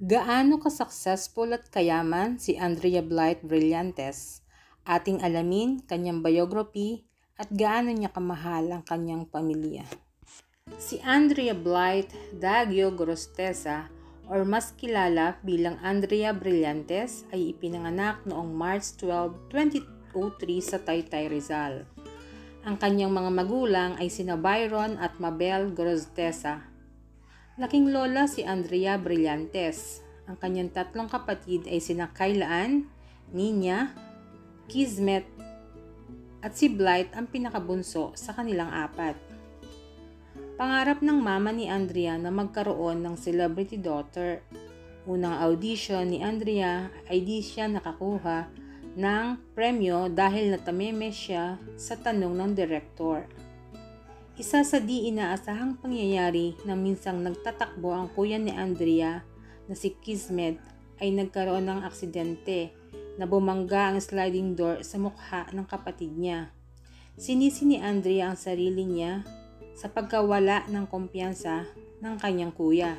Gaano ka-successful at kayaman si Andrea Blythe Brillantes? Ating alamin kanyang biography at gaano niya kamahal ang kanyang pamilya. Si Andrea Blythe Daguio Gorostesa or mas kilala bilang Andrea Brillantes ay ipinanganak noong March 12, 2003 sa Taytay, Rizal. Ang kanyang mga magulang ay sina Byron at Mabel Gorostesa. Laking lola si Andrea Brillantes. Ang kanyang tatlong kapatid ay sina Kayla Ann, Nina, Kismet, at si Blythe ang pinakabunso sa kanilang apat. Pangarap ng mama ni Andrea na magkaroon ng celebrity daughter. Unang audition ni Andrea ay di siya nakakuha ng premyo dahil natameme siya sa tanong ng direktor. Isa sa di inaasahang pangyayari na minsang nagtatakbo ang kuya ni Andrea na si Kismet ay nagkaroon ng aksidente na bumangga ang sliding door sa mukha ng kapatid niya. Sinisi ni Andrea ang sarili niya sa pagkawala ng kumpiyansa ng kanyang kuya.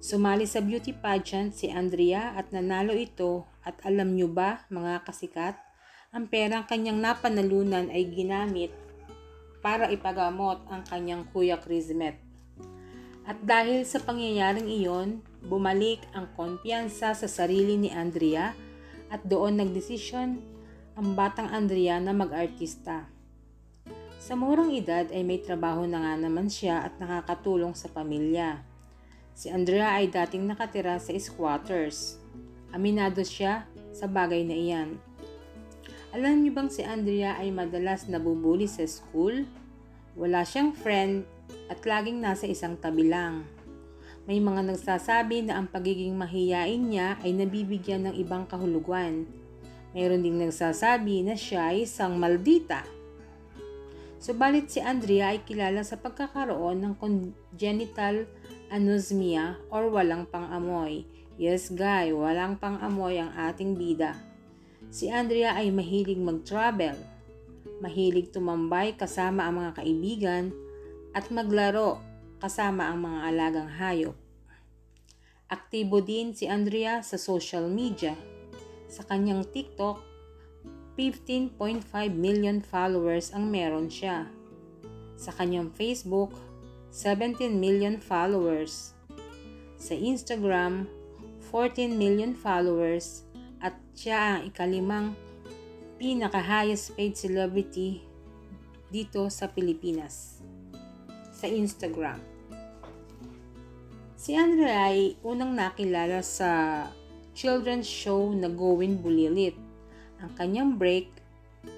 Sumali sa beauty pageant si Andrea at nanalo ito at alam niyo ba mga kasikat, ang perang kanyang napanalunan ay ginamit para ipagamot ang kanyang kuya Kismet. At dahil sa pangyayaring iyon, bumalik ang kumpiyansa sa sarili ni Andrea at doon nagdesisyon ang batang Andrea na mag-artista. Sa murang edad ay may trabaho na nga naman siya at nakakatulong sa pamilya. Si Andrea ay dating nakatira sa squatters. Aminado siya sa bagay na iyan. Alam niyo bang si Andrea ay madalas nabubuli sa school? Wala siyang friend at laging nasa isang tabi lang. May mga nagsasabi na ang pagiging mahiyain niya ay nabibigyan ng ibang kahulugan. Mayroon ding nagsasabi na siya ay isang maldita. Subalit si Andrea ay kilala sa pagkakaroon ng congenital anosmia or walang pang-amoy. Yes guy, walang pang-amoy ang ating bida. Si Andrea ay mahilig mag-travel, mahilig tumambay kasama ang mga kaibigan at maglaro kasama ang mga alagang hayop. Aktibo din si Andrea sa social media. Sa kanyang TikTok, 15.5 million followers ang meron siya. Sa kanyang Facebook, 17 million followers. Sa Instagram, 14 million followers at siya ang ikalimang pinaka-highest paid celebrity dito sa Pilipinas sa Instagram. Si Andrea ay unang nakilala sa children's show na Gowin Bulilit. Ang kanyang break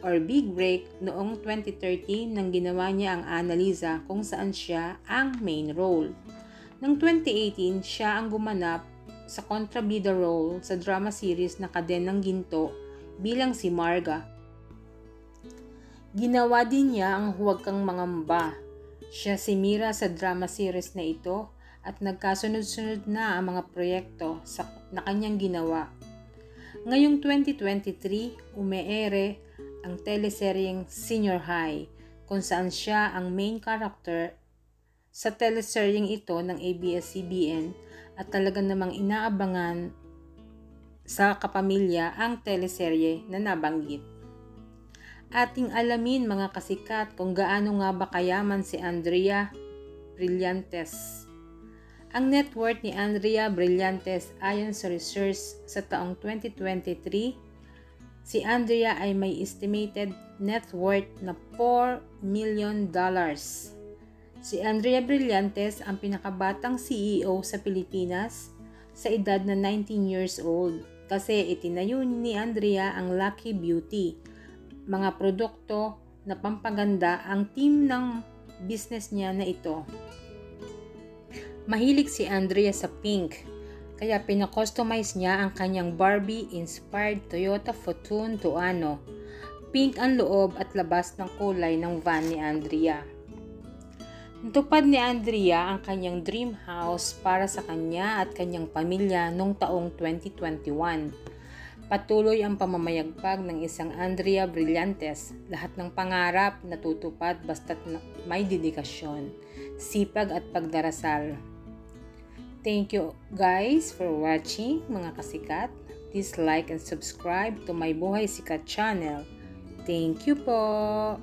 or big break noong 2013 nang ginawa niya ang Annalisa kung saan siya ang main role. Noong 2018, siya ang gumanap sa kontrabida role sa drama series na Kadenang Ginto bilang si Marga. Ginawa din niya ang Huwag Kang Mangamba. Siya si Mira sa drama series na ito at nagkasunod-sunod na ang mga proyekto na kanyang ginawa. Ngayong 2023, umeere ang teleseryeng Senior High kung saan siya ang main character sa teleseryeng ito ng ABS-CBN at talaga namang inaabangan sa kapamilya ang teleserye na nabanggit. Ating alamin mga kasikat kung gaano nga ba kayaman si Andrea Brillantes. Ang net worth ni Andrea Brillantes ayon sa research sa taong 2023, si Andrea ay may estimated net worth na $4 million. Si Andrea Brillantes ang pinakabatang CEO sa Pilipinas sa edad na 19 years old kasi itinayo ni Andrea ang Lucky Beauty, mga produkto na pampaganda ang team ng business niya na ito. Mahilig si Andrea sa pink, kaya pinakustomize niya ang kanyang Barbie-inspired Toyota Fortune Tuono. Pink ang loob at labas ng kulay ng van ni Andrea. Natupad ni Andrea ang kanyang dream house para sa kanya at kanyang pamilya noong taong 2021. Patuloy ang pamamayagpag ng isang Andrea Brillantes. Lahat ng pangarap natutupad basta't may dedikasyon, sipag at pagdarasal. Thank you guys for watching, mga kasikat. Please like and subscribe to my Buhay Sikat channel. Thank you po!